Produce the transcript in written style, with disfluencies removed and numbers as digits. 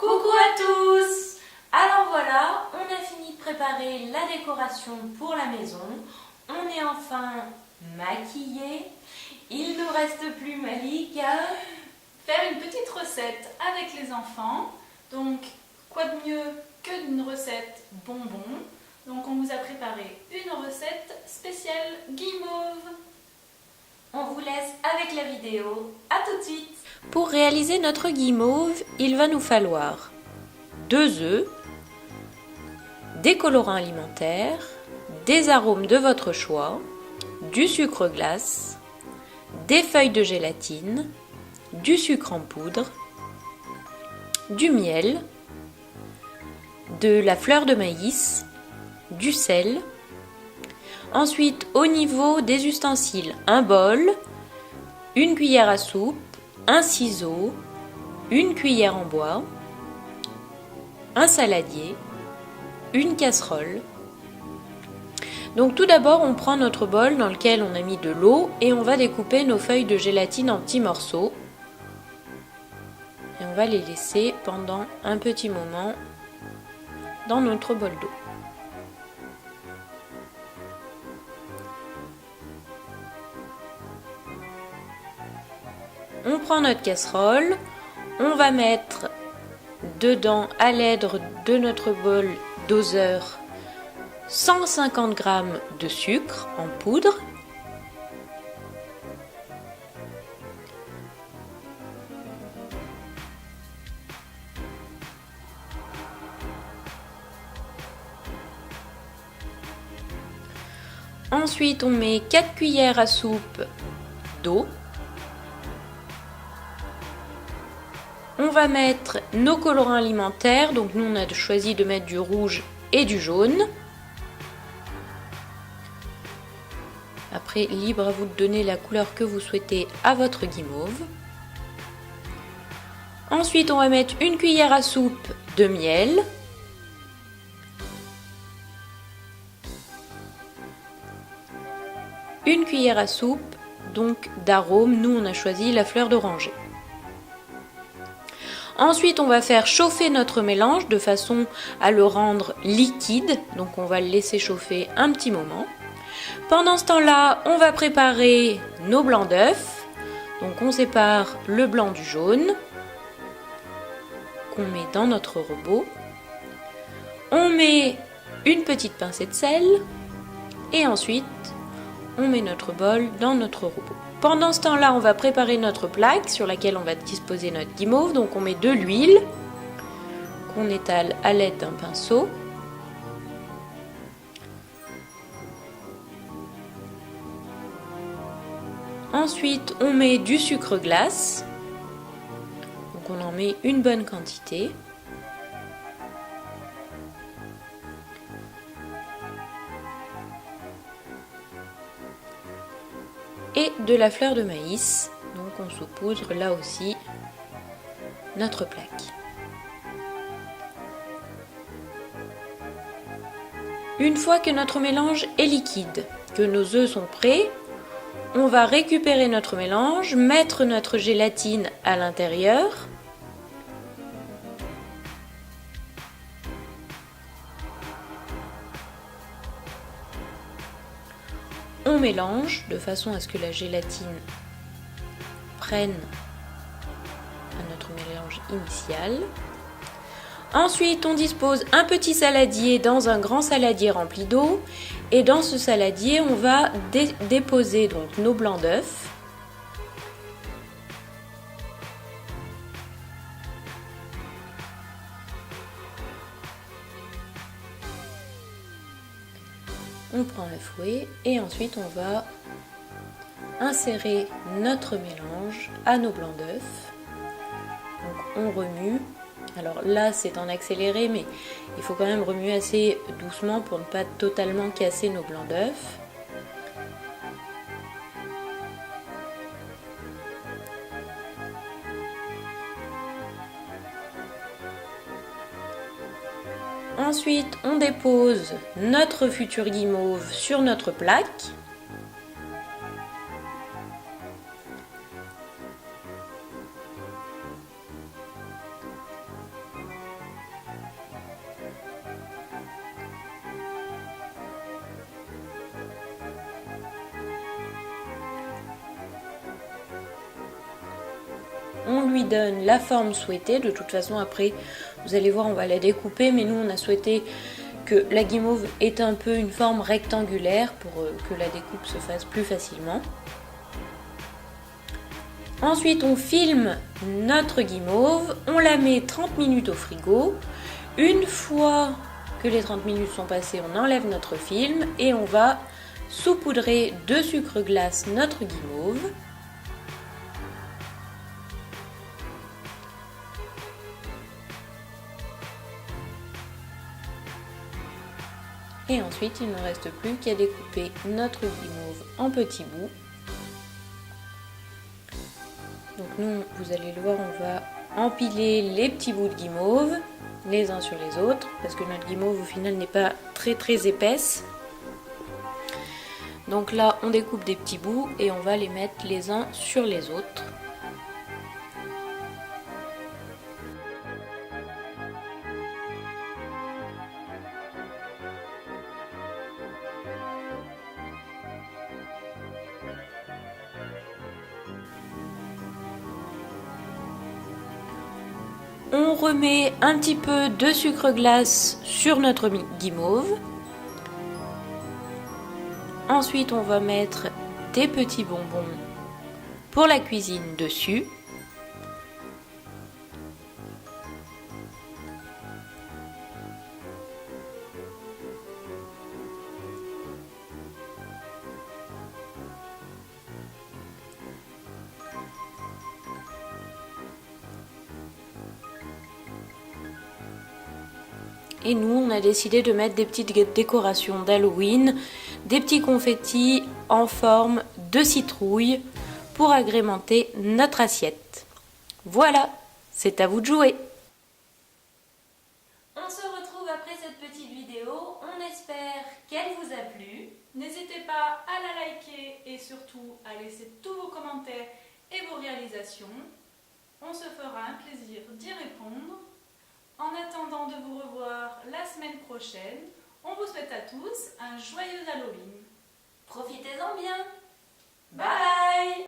Coucou à tous! Alors voilà, on a fini de préparer la décoration pour la maison. On est enfin maquillés. Il ne nous reste plus, Malik, à faire une petite recette avec les enfants. Donc, quoi de mieux que d'une recette bonbons? Donc, on vous a préparé une recette spéciale guimauve. On vous laisse avec la vidéo. À tout de suite! Pour réaliser notre guimauve, il va nous falloir 2 œufs, des colorants alimentaires, des arômes de votre choix, du sucre glace, des feuilles de gélatine, du sucre en poudre, du miel, de la fleur de maïs, du sel. Ensuite, au niveau des ustensiles, un bol, une cuillère à soupe, un ciseau, une cuillère en bois, un saladier, une casserole. Donc tout d'abord, on prend notre bol dans lequel on a mis de l'eau et on va découper nos feuilles de gélatine en petits morceaux. Et on va les laisser pendant un petit moment dans notre bol d'eau. On prend notre casserole, on va mettre dedans à l'aide de notre bol doseur 150 g de sucre en poudre. Ensuite, on met 4 cuillères à soupe d'eau. On va mettre nos colorants alimentaires, donc nous on a choisi de mettre du rouge et du jaune. Après, libre à vous de donner la couleur que vous souhaitez à votre guimauve. Ensuite, on va mettre une cuillère à soupe de miel. Une cuillère à soupe donc d'arôme, nous on a choisi la fleur d'oranger. Ensuite, on va faire chauffer notre mélange de façon à le rendre liquide. Donc, on va le laisser chauffer un petit moment. Pendant ce temps-là, on va préparer nos blancs d'œufs. Donc, on sépare le blanc du jaune qu'on met dans notre robot. On met une petite pincée de sel et ensuite, on met notre bol dans notre robot. Pendant ce temps-là, on va préparer notre plaque sur laquelle on va disposer notre guimauve. Donc on met de l'huile qu'on étale à l'aide d'un pinceau. Ensuite, on met du sucre glace. Donc on en met une bonne quantité. Et de la fleur de maïs, donc on saupoudre là aussi notre plaque. Une fois que notre mélange est liquide, que nos œufs sont prêts, on va récupérer notre mélange, mettre notre gélatine à l'intérieur. On mélange de façon à ce que la gélatine prenne à notre mélange initial. Ensuite, on dispose un petit saladier dans un grand saladier rempli d'eau. Et dans ce saladier, on va déposer donc nos blancs d'œufs. On prend un fouet et ensuite on va insérer notre mélange à nos blancs d'œufs. Donc on remue. Alors là c'est en accéléré mais il faut quand même remuer assez doucement pour ne pas totalement casser nos blancs d'œufs. Ensuite, on dépose notre futur guimauve sur notre plaque. on lui donne la forme souhaitée. De toute façon, après, vous allez voir, on va la découper, mais nous, on a souhaité que la guimauve ait un peu une forme rectangulaire pour que la découpe se fasse plus facilement. Ensuite, on filme notre guimauve, on la met 30 minutes au frigo. Une fois que les 30 minutes sont passées, on enlève notre film et on va saupoudrer de sucre glace notre guimauve. Et ensuite, il ne reste plus qu'à découper notre guimauve en petits bouts. Donc nous, vous allez le voir, on va empiler les petits bouts de guimauve les uns sur les autres parce que notre guimauve au final n'est pas très épaisse. Donc là, on découpe des petits bouts et on va les mettre les uns sur les autres. On remet un petit peu de sucre glace sur notre guimauve. Ensuite, on va mettre des petits bonbons pour la cuisine dessus. Et nous, on a décidé de mettre des petites décorations d'Halloween, des petits confettis en forme de citrouille pour agrémenter notre assiette. Voilà, c'est à vous de jouer. On se retrouve après cette petite vidéo. On espère qu'elle vous a plu. N'hésitez pas à la liker et surtout à laisser tous vos commentaires et vos réalisations. On se fera un plaisir d'y répondre. En attendant de vous revoir la semaine prochaine, on vous souhaite à tous un joyeux Halloween. Profitez-en bien. Bye!